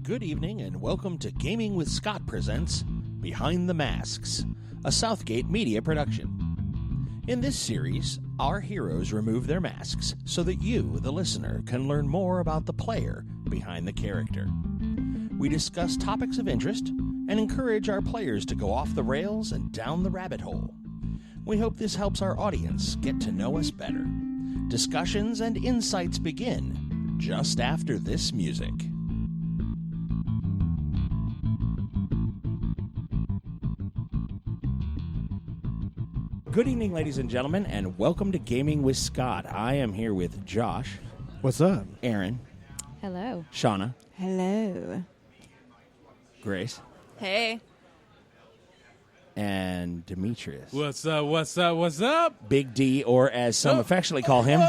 Good evening and welcome to Gaming with Scott presents Behind the Masks, a Southgate media production. In this series, our heroes remove their masks so that you, the listener, can learn more about the player behind the character. We discuss topics of interest and encourage our players to go off the rails and down the rabbit hole. We hope this helps our audience get to know us better. Discussions and insights begin just after this music. Good evening, ladies and gentlemen, and welcome to Gaming with Scott. I am here with Josh. What's up? Erin. Hello. Shonna. Hello. Grace. Hey. And Demetrius. What's up, what's up, what's up? Big D, or as some affectionately call him.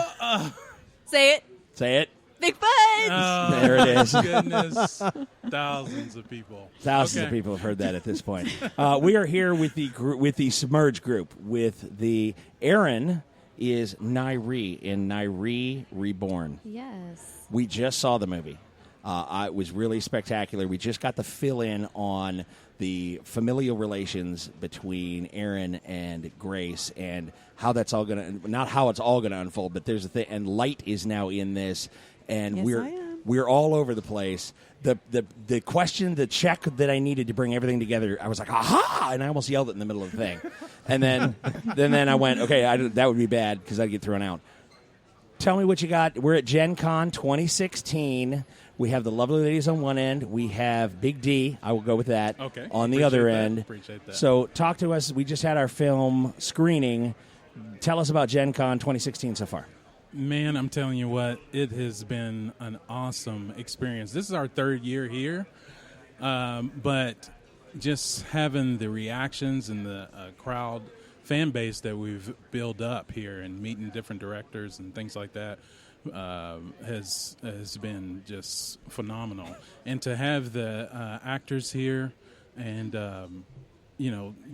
Say it. Say it. Big Fudge. There it is. Goodness. Thousands of people. Thousands of people have heard that at this point. We are here with the Submerge group. With the Erin is Ni'Re in Ni'Re Reborn. Yes. We just saw the movie. It was really spectacular. We just got the fill in on the familial relations between Erin and Grace and how that's all going to, not how it's all going to unfold, but there's a thing, and Light is now in this, and Yes, we're all over the place. The question, the check that I needed to bring everything together, I was like, aha! And I almost yelled it in the middle of the thing. And then I went, okay, that would be bad because I'd get thrown out. Tell me what you got. We're at Gencon 2016. We have the lovely ladies on one end. We have Big D. I will go with that. Okay. On the other end. Appreciate that. So talk to us. We just had our film screening. Tell us about Gencon 2016 so far. Man, I'm telling you what, it has been an awesome experience. This is our third year here, but just having the reactions and the crowd fan base that we've built up here and meeting different directors and things like that has been just phenomenal. And to have the actors here and,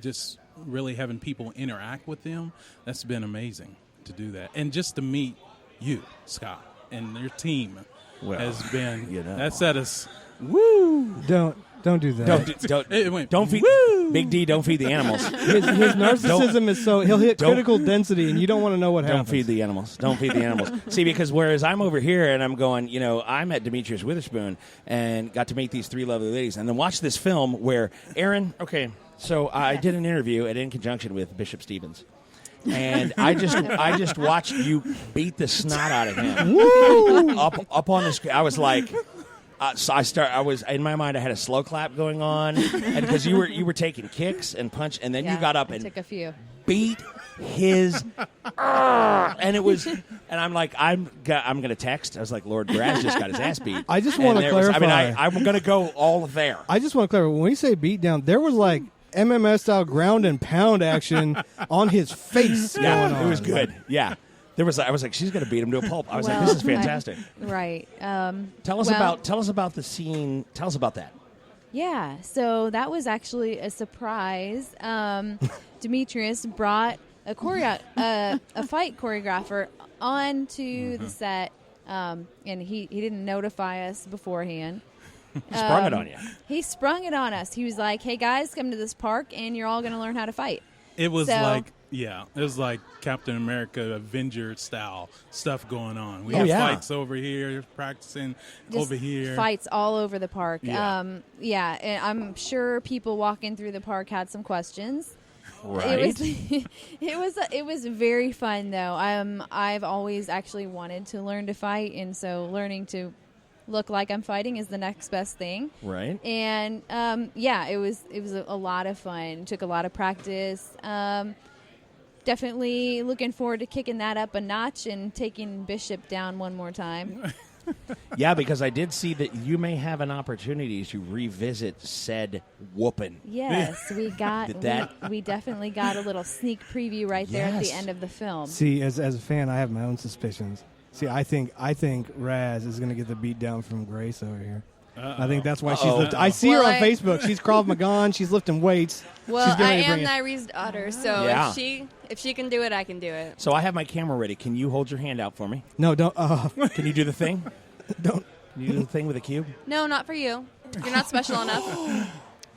just really having people interact with them, that's been amazing to do that. And just to meet you, Scott, and your team has been, that's at us. Woo! Don't do that. Don't feed Big D. Don't feed the animals. His narcissism is so he'll hit critical density, and you don't want to know what happens. Don't feed the animals. Don't feed the animals. See, because whereas I'm over here and I'm going, I met Demetrius Witherspoon and got to meet these three lovely ladies, and then watch this film where Erin. Okay, so I did an interview in conjunction with Bishop Stevens. And I just watched you beat the snot out of him. Woo! Up on the screen. I was like, I was in my mind. I had a slow clap going on, and because you were taking kicks and punch, and then you got up and took a few. Beat his, and it was, and I'm like, I'm gonna text. I was like, Lord Braz just got his ass beat. I just want to clarify. I'm gonna go all there. I just want to clarify. When we say beat down, there was like MMS style ground and pound action on his face. Yeah, it was good. Yeah. I was like, she's going to beat him to a pulp. I was like, this is fantastic. Right. Tell us about the scene. Tell us about that. Yeah. So that was actually a surprise. Demetrius brought a fight choreographer onto the set, and he didn't notify us beforehand. He sprung it on you. He sprung it on us. He was like, "Hey guys, come to this park, and you're all going to learn how to fight." It was like Captain America Avenger style stuff going on. We have fights over here, practicing over here. Fights all over the park. Yeah. And I'm sure people walking through the park had some questions. Right. It was very fun though. I've always actually wanted to learn to fight, and so learning to look like I'm fighting is the next best thing. Right. And it was a lot of fun. Took a lot of practice. Definitely looking forward to kicking that up a notch and taking Bishop down one more time. Yeah, because I did see that you may have an opportunity to revisit said whooping. Yes, we definitely got a little sneak preview right there at the end of the film. See, as a fan, I have my own suspicions. See, I think Raz is going to get the beat down from Grace over here. I think that's why she's lifting. I see her on Facebook. She's Krav Maga. She's lifting weights. Well, I am Ni'Re's daughter, so if she can do it, I can do it. So I have my camera ready. Can you hold your hand out for me? No, don't. Can you do the thing? Don't. Can you do the thing with a cube? No, not for you. You're not special enough.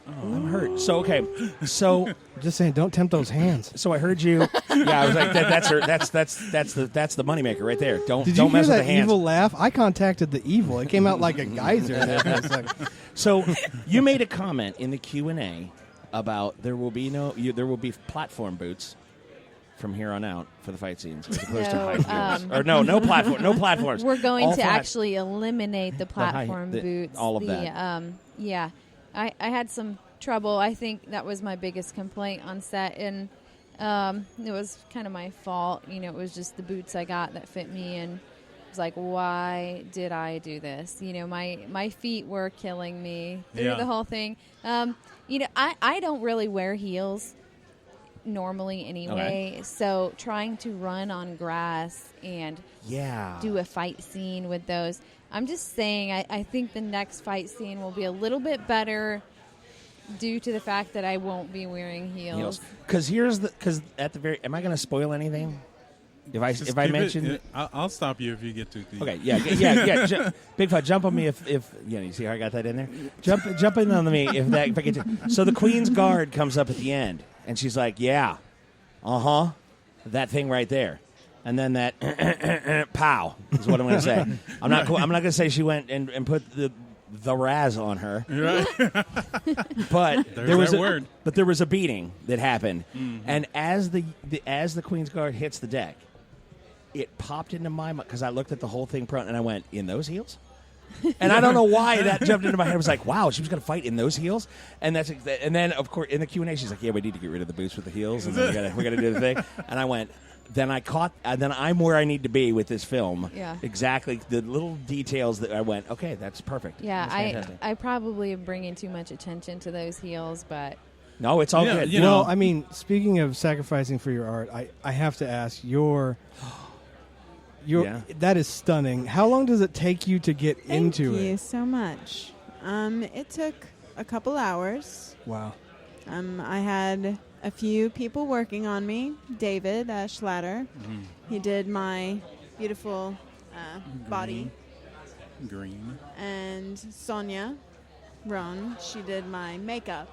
I'm hurt. So okay. So just saying, don't tempt those hands. So I heard you. Yeah, I was like, that's the moneymaker right there. Don't Did you don't hear mess with that the hands. evil laugh? I contacted the evil. It came out like a geyser. There for a second. So you made a comment in the Q&A about there will be platform boots from here on out for the fight scenes as opposed to high heels. Or no platforms. We're going All to flat. actually eliminate the platform boots. All of that. Yeah. I had some trouble. I think that was my biggest complaint on set, and it was kind of my fault. It was just the boots I got that fit me, and I was like, why did I do this? My feet were killing me through the whole thing. I don't really wear heels normally anyway, so trying to run on grass and do a fight scene with those, I'm just saying I think the next fight scene will be a little bit better due to the fact that I won't be wearing heels. Because at the very, am I going to spoil anything? If I mention, I'll stop you if you get too deep. Okay, yeah. Bigfoot, jump on me if you see how I got that in there. Jump in on me if I get to. So the Queen's Guard comes up at the end, and she's like, "Yeah, that thing right there," and then that pow is what I'm going to say. I'm not going to say she went and put the Raz on her, right? But there was a beating that happened, and as the Queen's Guard hits the deck, it popped into my mind because I looked at the whole thing front and I went, in those heels? And I don't know why that jumped into my head. I was like, wow, she was going to fight in those heels? And then, of course, in the Q&A, she's like, yeah, we need to get rid of the boots with the heels, and then we got to do the thing. And I went, then I'm where I need to be with this film. Yeah. Exactly. The little details that I went, okay, that's perfect. Yeah, that's I probably am bringing too much attention to those heels, but... No, it's all good. Well, I mean, speaking of sacrificing for your art, I have to ask, that is stunning. How long does it take you to get into it? Thank you so much. It took a couple hours. Wow. I had a few people working on me. David Schlatter. Mm-hmm. He did my beautiful body. Green. And Sonia Rohn, she did my makeup.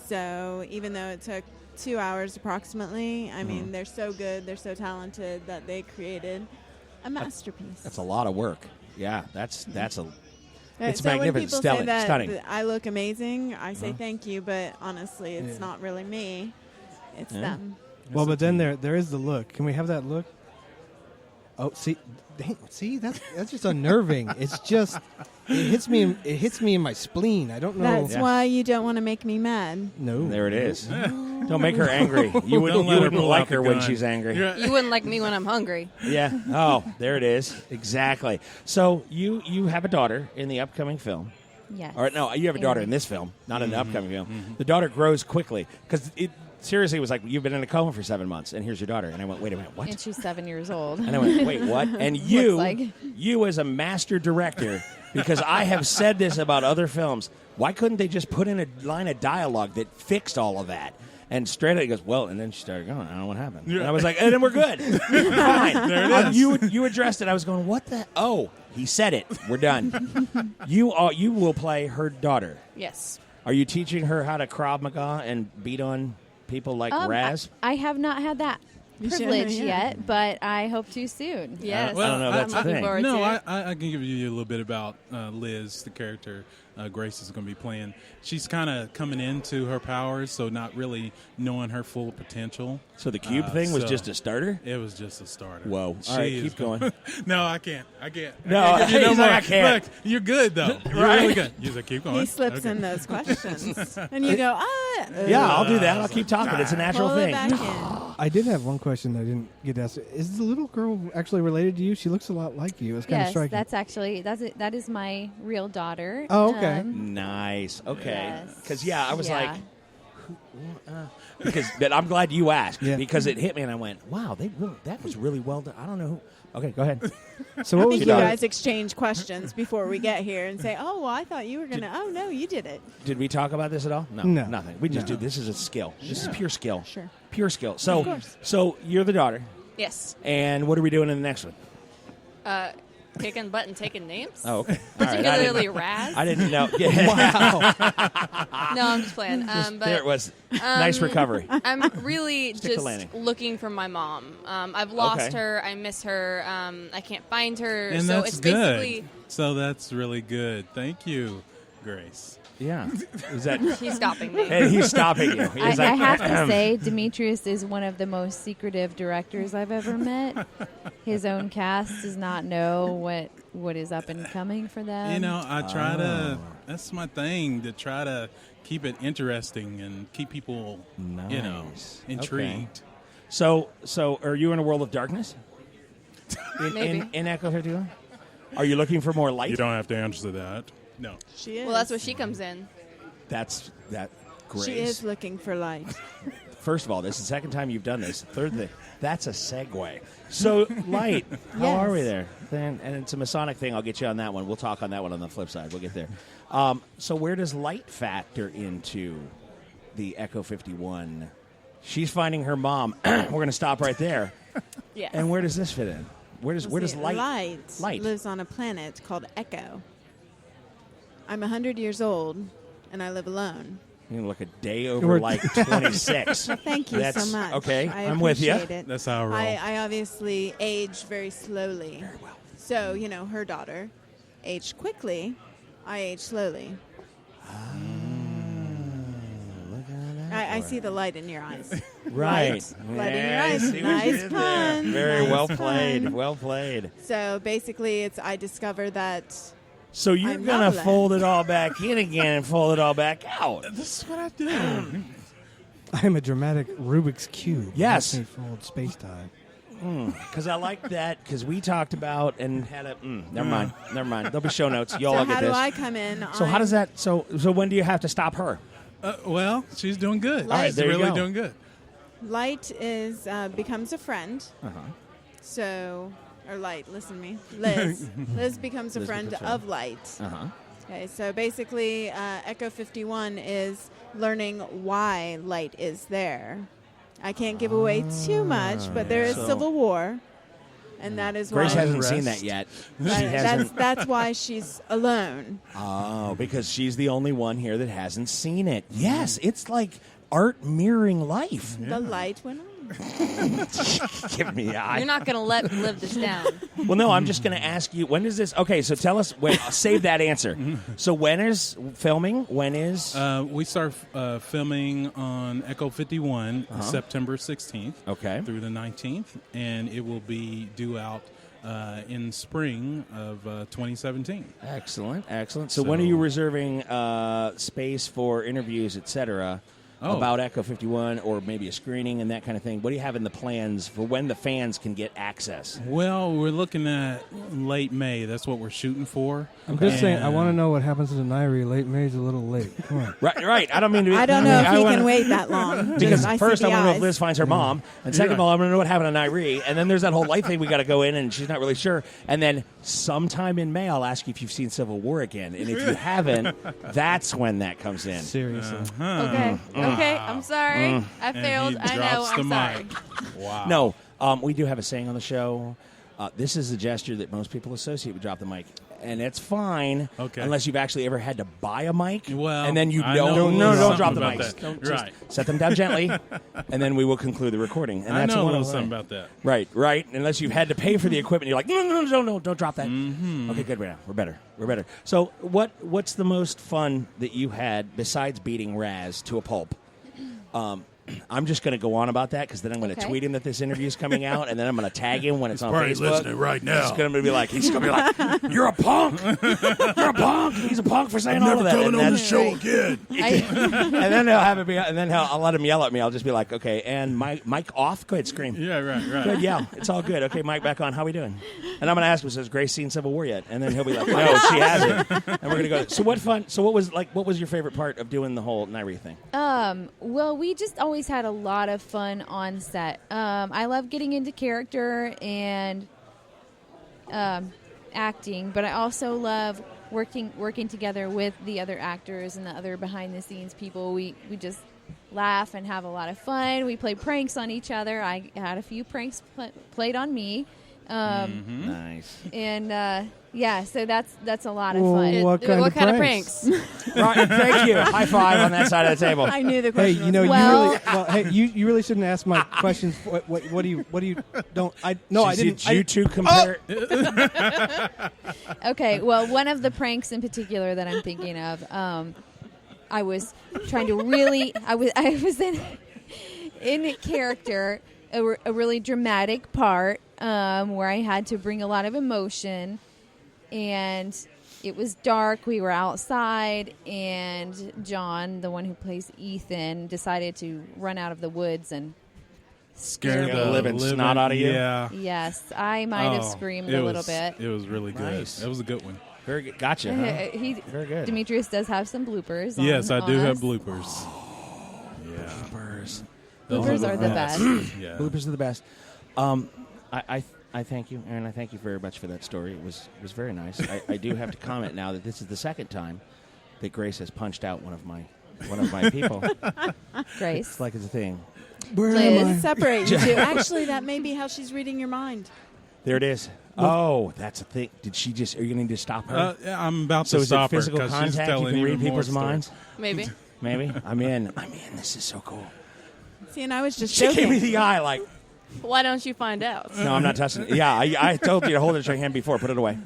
So even though it took 2 hours approximately, I mean, they're so good, they're so talented that they created a masterpiece. That's a lot of work. Yeah, that's a... It's so magnificent, when people say that stunning. I look amazing, I say thank you, but honestly, it's not really me. It's them. Well, but then there is the look. Can we have that look? Oh, see, that's just unnerving. It's just it hits me in my spleen. I don't know. That's why you don't want to make me mad. No, there it is. Don't make her angry. You wouldn't like her when she's angry. You wouldn't like me when I'm hungry. Yeah. Oh, there it is. Exactly. So you have a daughter in the upcoming film. Yes. Or no, you have a daughter in this film, not in the upcoming film. The daughter grows quickly because it seriously was like, you've been in a coma for 7 months, and here's your daughter. And I went, wait a minute, what? And she's 7 years old. And I went, wait, what? And you as a master director, because I have said this about other films, why couldn't they just put in a line of dialogue that fixed all of that? And straight up, he goes, well, and then she started going, I don't know what happened. Yeah. And I was like, and then we're good. Fine. There it is. You addressed it. I was going, what the? Oh, he said it. We're done. You will play her daughter. Yes. Are you teaching her how to Krav Maga and beat on people like Raz? I have not had that privilege yet, but I hope to soon. Yes. I don't know. That's the thing. No, I can give you a little bit about Liz, the character Grace is going to be playing. She's kind of coming into her powers, so not really knowing her full potential. So the cube thing was just a starter? It was just a starter. Whoa. All right, keep going. No, I can't. No, I can't. Look, you're good, though. You're really good. He's like, keep going. He slips in those questions. And you go, yeah, I'll do that. I'll keep talking. It's a natural pull it thing. back in. I did have one question I didn't get asked. Is the little girl actually related to you? She looks a lot like you. It's kind of striking. That is my real daughter. Oh, okay. Nice. Okay. Because Yes. I was like, but I'm glad you asked because it hit me and I went, wow, that was really well done. I don't know who. Okay, go ahead. So what I was think you guys exchange questions before we get here and say, oh, well, I thought you were going to. Oh, no, you did it. Did we talk about this at all? No. Nothing. We just do. This is a skill. This is pure skill. Sure. Pure skill. Of So, course. so you're the daughter. Yes. And what are we doing in the next one? kicking butt and taking names. Oh, okay. Particularly Raz. I didn't know. Wow. No, I'm just playing. But There it was. Nice recovery. I'm really Stick the landing. just looking for my mom. I've lost Okay. her. I miss her. I can't find her. And so that's it's good. basically So that's really good. Thank you, Grace. Yeah. Is that? he's stopping me. And he's stopping you. I He's like, have to say, Demetrius is one of the most secretive directors I've ever met. His own cast does not know what is up and coming for them. You know, I try to. That's my thing, to try to keep it interesting and keep people, Nice. intrigued. So are you in a world of darkness? Maybe. In Echo 51? Are you looking for more light? You don't have to answer that. No. She is. Well, that's where she comes in. That's Grace. She is looking for light. First of all, this is the second time you've done this. Third thing, that's a segue. So, light. How Yes. are we there? And it's a Masonic thing. I'll get you on that one. We'll talk on that one on the flip side. We'll get there. So where does light factor into the Echo 51? She's finding her mom. We're going to stop right there. Yeah. And where does this fit in? Where does light lives on a planet called Echo. I'm 100 years old, and I live alone. You look a day over like 26. Thank you That's- so much. okay, I I'm with ya. appreciate it. That's how I roll. I obviously age very slowly. Very well. So, her daughter aged quickly. I age slowly. Look at that. I see the light in your eyes. Right. Light in your Yeah, I eyes. see what you Nice did there. pun. Very Nice well pun. played. Well played. So basically, I discover that So you're I'm going to not fold it all back in again and fold it all back out. This is what I do. I am a dramatic Rubik's Cube. Yes. Makes me fold space-time. Because I like that, because we talked about and had a... never mind. There'll be show notes. Y'all so will get how do this. I come in? So how does that... So when do you have to stop her? Well, she's doing good. All right, She's there you really go. doing good. Light is becomes a friend. Uh-huh. So, or Light, listen to me. Liz. Liz becomes a Liz friend becomes a friend. of Light. Uh-huh. Okay, so basically, Echo 51 is learning why Light is there. I can't give away too much, but there is So- civil war, and that is Grace why. hasn't seen Rest. that yet. that- She hasn't... that's why she's alone. Oh, because she's the only one here that hasn't seen it. Yes, it's like art mirroring life. The light went on. Give me eye. You're not going to let me live this down. Well, no, I'm just going to ask you, when is this? Okay, so tell us, wait, save that answer. So when is filming? When is? We start filming on Echo 51 September 16th Okay. through the 19th, and it will be due out in spring of 2017. Excellent, excellent. So when are you reserving space for interviews, etc., about Echo 51 or maybe a screening and that kind of thing? What do you have in the plans for when the fans can get access? Well, we're looking at late May. That's what we're shooting for. I'm just saying, I want to know what happens to Ni'Re. Late May's a little late. Come on. Right. I don't mean to. I don't know if he wanna- can wait that long. Because I see first the I want to know if eyes. Liz finds her mom, and second of all I want to know what happened to Ni'Re, and then there's that whole light thing we got to go in, and she's not really sure. And then sometime in May I'll ask you if you've seen Civil War again, and if you haven't, that's when that comes in. Seriously. Okay. Okay. I'm sorry. I failed. he I know. drops the I'm sorry. mic. Wow. No, we do have a saying on the show. This is the gesture that most people associate with drop the mic. And it's fine unless you've actually ever had to buy a mic. Well, and then you I don't drop the about mics. that. Don't Right. just set them down gently, and then we will conclude the recording. And I that's know a one little of something about that. Right. Unless you've had to pay for the equipment, you're like, no, don't drop that. Okay, good. We're better. So, what's the most fun that you had besides beating Raz to a pulp? I'm just going to go on about that because then I'm going to tweet him that this interview is coming out, and then I'm going to tag him when it's on probably Facebook. listening right now. He's going to be like, "You're a punk. You're a punk. He's a punk for saying all of that." Coming on the show again. And then he'll have it be, and then I'll let him yell at me. I'll just be like, "Okay, and mic off. Go ahead, scream." Yeah, right. Good, yeah, it's all good. Okay, mic back on. How we doing? And I'm going to ask him, "Has Grace seen Civil War yet?" And then he'll be like, "No, she hasn't." And we're going to go. So what fun? So what was your favorite part of doing the whole Ni'Re thing? Well, we just always had a lot of fun on set. I love getting into character and acting, but I also love working together with the other actors and the other behind the scenes people. We just laugh and have a lot of fun. We play pranks on each other. I had a few pranks played on me, Nice. And so that's a lot of fun. What kind of pranks? Right, thank you. High five on that side of the table. I knew the Hey, question. you really shouldn't ask my questions. What do you don't? I didn't. You two compare. Okay, well, one of the pranks in particular that I'm thinking of, I was trying to really, I was in character, a really dramatic part where I had to bring a lot of emotion, and it was dark. We were outside, and John, the one who plays Ethan, decided to run out of the woods and Scared the living snot out of you? Yeah. Yes, I might have screamed a little bit. It was really good. Nice. It was a good one. Very good. Gotcha. Huh? Very good. Demetrius does have some bloopers. Yes, I do have us. bloopers. Yeah. Bloopers. Bloopers are the best. Yeah. Bloopers are the best. I thank you, Erin. I thank you very much for that story. It was very nice. I do have to comment now that this is the second time that Grace has punched out one of my people. Grace. It's like it's a thing. Liz, separate you two. Actually, that may be how she's reading your mind. There it is. Oh, that's a thing. Did she just? Are you going to need to stop her? Yeah, I'm about So to is it stop her physical because she's contact? You telling can read even more people's stories. minds. Maybe. Maybe. I'm in. This is so cool. See, and I was just She gave me joking. the eye like. Why don't you find out? No, I'm not touching it. Yeah, I told you to hold it in your hand before. Put it away.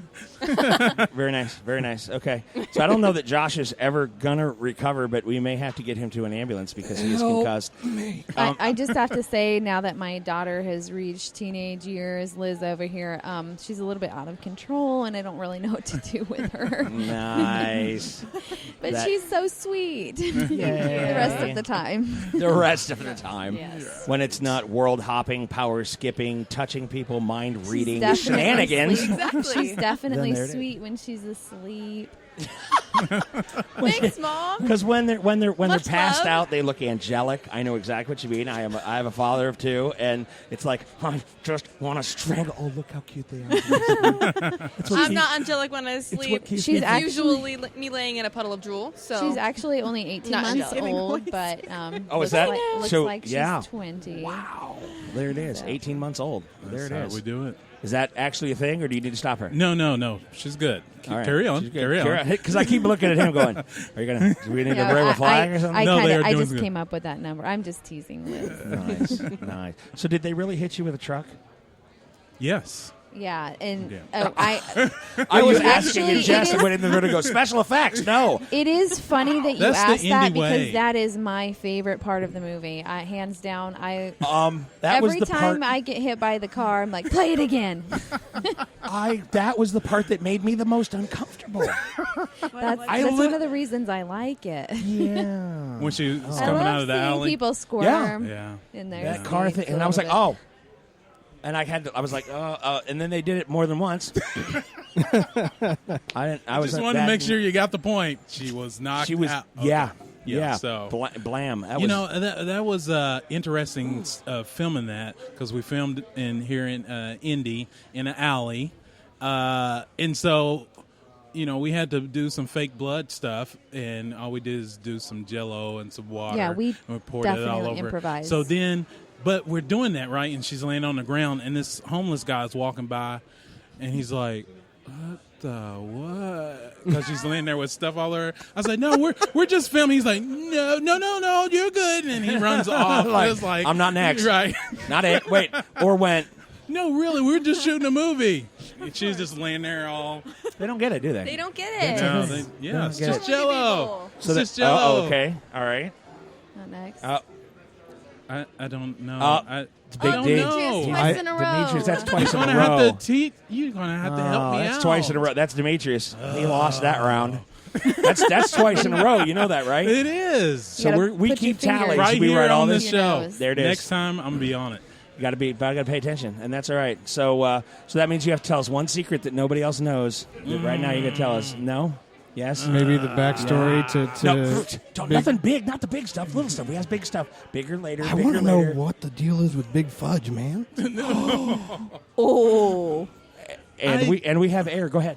Very nice. Very nice. Okay. So I don't know that Josh is ever going to recover, but we may have to get him to an ambulance because he is concussed. I just have to say, now that my daughter has reached teenage years, Liz over here, she's a little bit out of control, and I don't really know what to do with her. Nice. But she's so sweet. The rest of the time. The rest of the time. Yes. When it's not world hopping, power skipping, touching people, mind reading, She's definitely shenanigans. asleep. Exactly. She's definitely Then there it is. sweet when she's asleep. Thanks, Mom. Because when they're Much passed love. out, they look angelic. I know exactly what you mean. I have a father of two, and it's like I just want to strangle. Oh, look how cute they are. I'm not angelic when I sleep. keeps She's It's actually usually me laying in a puddle of drool. So she's actually only 18 Not months angelic. old, but Oh, is looks that- like, looks so, like yeah. she's 20. Wow. There it is. 18 months old. There it That's how is. we do it. Is that actually a thing, or do you need to stop her? No. She's good. All right. Carry on. She's good. Carry on. Because I keep looking at him going, are you going to, do we need to wave a flag or something? I doing just good. came up with that number. I'm just teasing Liz. Nice. Nice. So did they really hit you with a truck? Yes. Yeah, and Yeah. I was It asking actually- and Jess it is- went in there to go, special effects, no. it is funny that you That's the asked that indie because way. that is my favorite part of the movie. Hands down, That was every the time part, I get hit by the car, I'm like, play it again. that was the part that made me the most uncomfortable. That's I one lit- of the reasons I like it. Yeah. When she was I coming love out of the seeing alley. people squirm Yeah. in there. That car thing. And I was like, oh. And I was like, and then they did it more than once. I was Just like, wanted to that- make sure you got the point. She was knocked She was, out. yeah. Okay. Yeah. So Blam. That you was, know that was interesting filming that because we filmed here in Indy in an alley, and so we had to do some fake blood stuff, and all we did is do some Jello and some water. Yeah, we and poured it all definitely over. improvised. So then, but we're doing that right, and she's laying on the ground, and this homeless guy is walking by, and he's like, what? Because she's laying there with stuff all over. I was like, no, we're just filming. He's like, no, you're good. And he runs off. It's like, I'm not next. Right. Not it. Wait. Or went. No, really, we're just shooting a movie. And she's just laying there all. They don't get it, do they? they don't get it. No, it's just Jello. So It's just Jello. okay. All right. Not next. I don't know. It's Big I don't D. know. Twice in a row. Demetrius, that's You're twice in gonna a row. have to you're gonna have to help me That's out. twice in a row. That's Demetrius. He lost that round. That's twice in a row. You know that, right? It is. So gotta we put your keep tallies. fingers- Right we here write all on this. this Your show. nose. There it is. Next time, I'm gonna be on it. You got to pay attention, and that's all right. So that means you have to tell us one secret that nobody else knows. That right now, you got to tell us. No. Yes. Maybe the backstory to No, nothing big. Not the big stuff. Little stuff. We have big stuff. Bigger later. I bigger want to know later. what the deal is with Big Fudge, man. Oh. And we have air. Go ahead.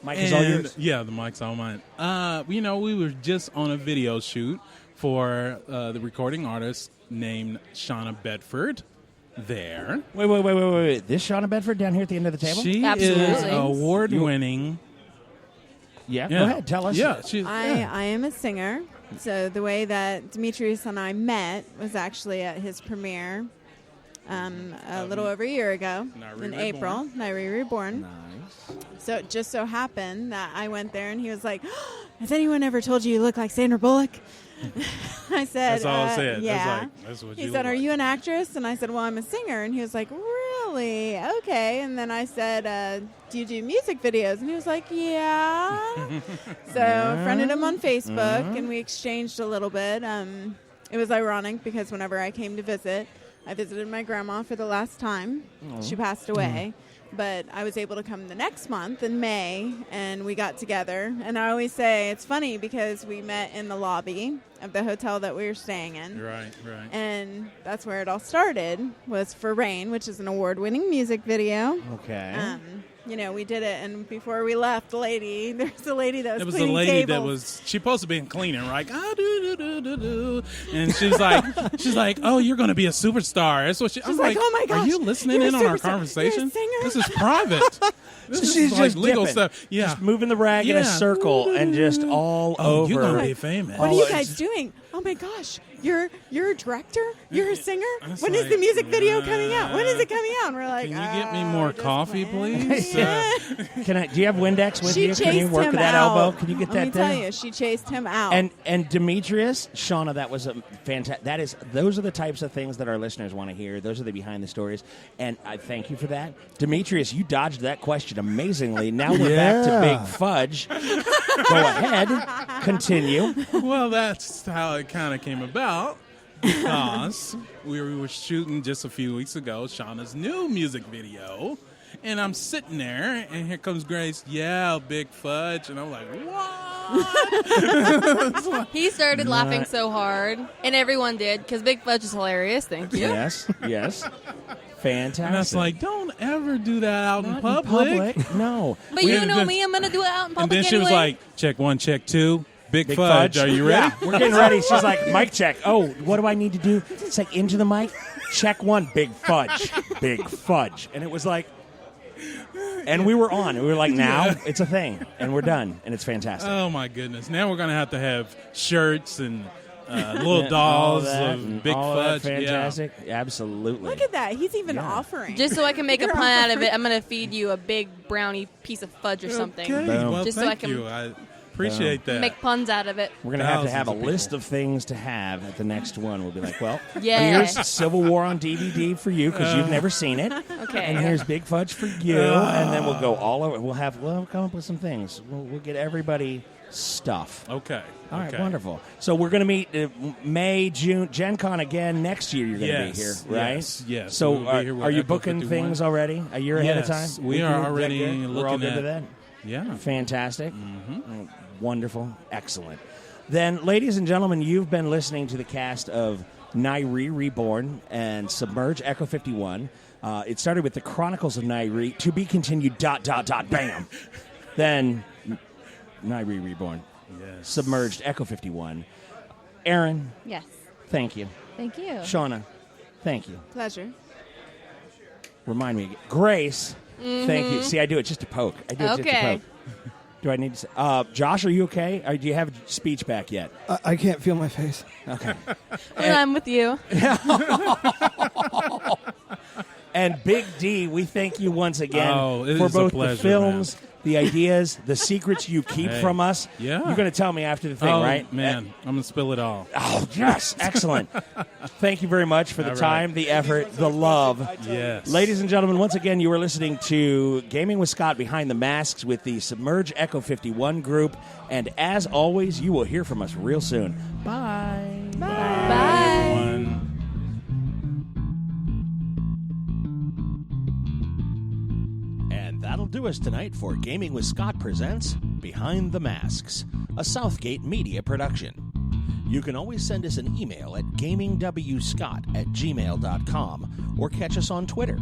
Mike is all yours. Yeah, the mic's all mine. We were just on a video shoot for the recording artist named Shonna Bedford. there. Wait. This Shonna Bedford down here at the end of the table? She Absolutely. is award-winning. Yeah, go ahead. Tell us. Yeah, I am a singer. So the way that Demetrius and I met was actually at his premiere a little over a year ago in April, Ni'Re Reborn. Nice. So it just so happened that I went there and he was like, has anyone ever told you look like Sandra Bullock? I said, that's all I said. Yeah. That's what He you said, look are like. you an actress? And I said, well, I'm a singer. And he was like, really? Okay. And then I said, do you do music videos? And he was like, yeah. So I friended him on Facebook and we exchanged a little bit. It was ironic because whenever I came to visit, I visited my grandma for the last time. She passed away. But I was able to come the next month in May, and we got together. And I always say it's funny because we met in the lobby of the hotel that we were staying in. Right. And that's where it all started, was For Rain, which is an award-winning music video. Okay. We did it, and before we left, there's a lady that was It was cleaning the lady tables. that was she supposed to be cleaning, right? And she's like, oh, you're going to be a superstar. That's what She's like, oh my gosh, are you listening you're in a on our superstar. conversation? You're a singer? This is private. This So is she's like just legal dipping. stuff. Yeah, Just moving the rag in a circle and just all oh, over. you're going to be famous. What are you guys doing? Oh my gosh, you're a director? You're a singer? When is the music video coming out? When is it coming out? And we're like, Can you get me more just coffee, went. please? Yeah. Do you have Windex with She you? chased Can you work him with that out. elbow? Can you get Let me that tell there? you, she chased him out. And Demetrius, Shonna, that was a fantastic. Those are the types of things that our listeners want to hear. Those are the behind the stories, and I thank you for that, Demetrius. You dodged that question amazingly. Now we're back to Big Fudge. Go ahead, continue. Well, that's how it kind of came about. Because we were shooting just a few weeks ago Shonna's new music video, and I'm sitting there, and here comes Grace. Yeah, Big Fudge, and I'm like, what? He started laughing so hard, and everyone did, because Big Fudge is hilarious. Thank you. Yes. Fantastic. And I was like, don't ever do that out in Not public. No. But you know me, I'm going to do it out in And public then she anyway. was like, check 1, check 2. Big Big Fudge, are you ready? Yeah, we're getting ready. She's like, mic check. Oh, what do I need to do? It's like into the mic. Check 1, Big Fudge. Big Fudge. And it was like, and we were on. We were like, now it's a thing. And we're done. And it's fantastic. Oh, my goodness. Now we're going to have shirts and little dolls of Big all Fudge. That fantastic. Yeah. Absolutely. Look at that. He's even offering. Just so I can make a pun out of it, I'm going to feed you a big brownie piece of fudge or something. Okay. Boom. Well, Just so thank I can you. I appreciate that. make puns out of it. We're going to have Thousands a of people. list of things to have at the next one. We'll be like, well, Yeah. here's Civil War on DVD for you because you've never seen it. Okay. And here's Big Fudge for you. And then we'll go all over. We'll come up with some things. We'll get everybody stuff. Okay. All right, Okay. wonderful. So we're going to meet May, June, Gen Con again next year. You're going to be here, right? Yes. So We'll be here with are you Echo booking 51. things already? A year ahead of time? Yes, we are already We're all looking good at with that? Yeah. Fantastic. Wonderful. Excellent. Then, ladies and gentlemen, you've been listening to the cast of Ni'Re Reborn and Submerge Echo 51. It started with the Chronicles of Ni'Re, to be continued, ... Bam. Then, Ni'Re Reborn. Yes. Submerged Echo 51. Erin, Yes. thank you. Thank you. Shauna, thank you. Pleasure. Remind me again. Grace, thank you. See, I do it just to poke. I do it just to Okay. poke. Do I need to say? Josh, are you okay? Or do you have speech back yet? I can't feel my face. Okay. And I'm with you. And Big D, we thank you once again Oh, it for is a both pleasure, the films, the ideas, the secrets you keep Hey. from us. Yeah. You're going to tell me after the thing, Oh, right? man. I'm going to spill it all. Oh, yes. Excellent. Thank you very much for the All right. time, the effort, the love. Yes. Ladies and gentlemen, once again, you are listening to Gaming with Scott Behind the Masks with the Submerge Echo 51 group. And as always, you will hear from us real soon. Bye. Bye. Everyone. And that'll do us tonight for Gaming with Scott presents Behind the Masks, a Southgate Media production. You can always send us an email at gamingwscott@gmail.com or catch us on Twitter.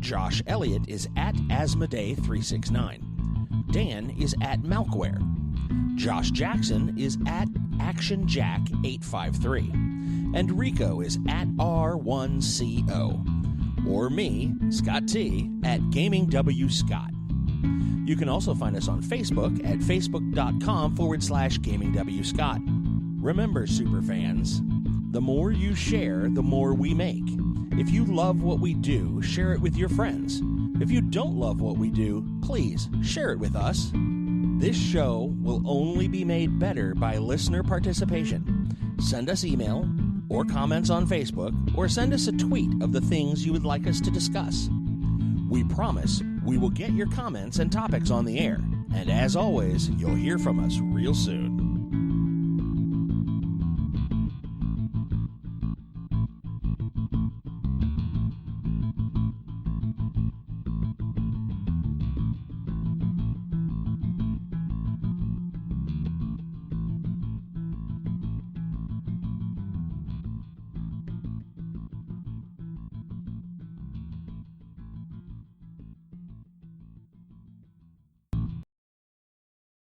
Josh Elliott is at Asmodee369. Dan is at Malkware. Josh Jackson is at ActionJack853. And Rico is at R1CO. or me, Scott T, at Gaming W Scott. You can also find us on Facebook at facebook.com/Gaming W Scott. Remember, superfans, the more you share, the more we make. If you love what we do, share it with your friends. If you don't love what we do, please share it with us. This show will only be made better by listener participation. Send us email or comments on Facebook, or send us a tweet of the things you would like us to discuss. We promise we will get your comments and topics on the air. And as always, you'll hear from us real soon.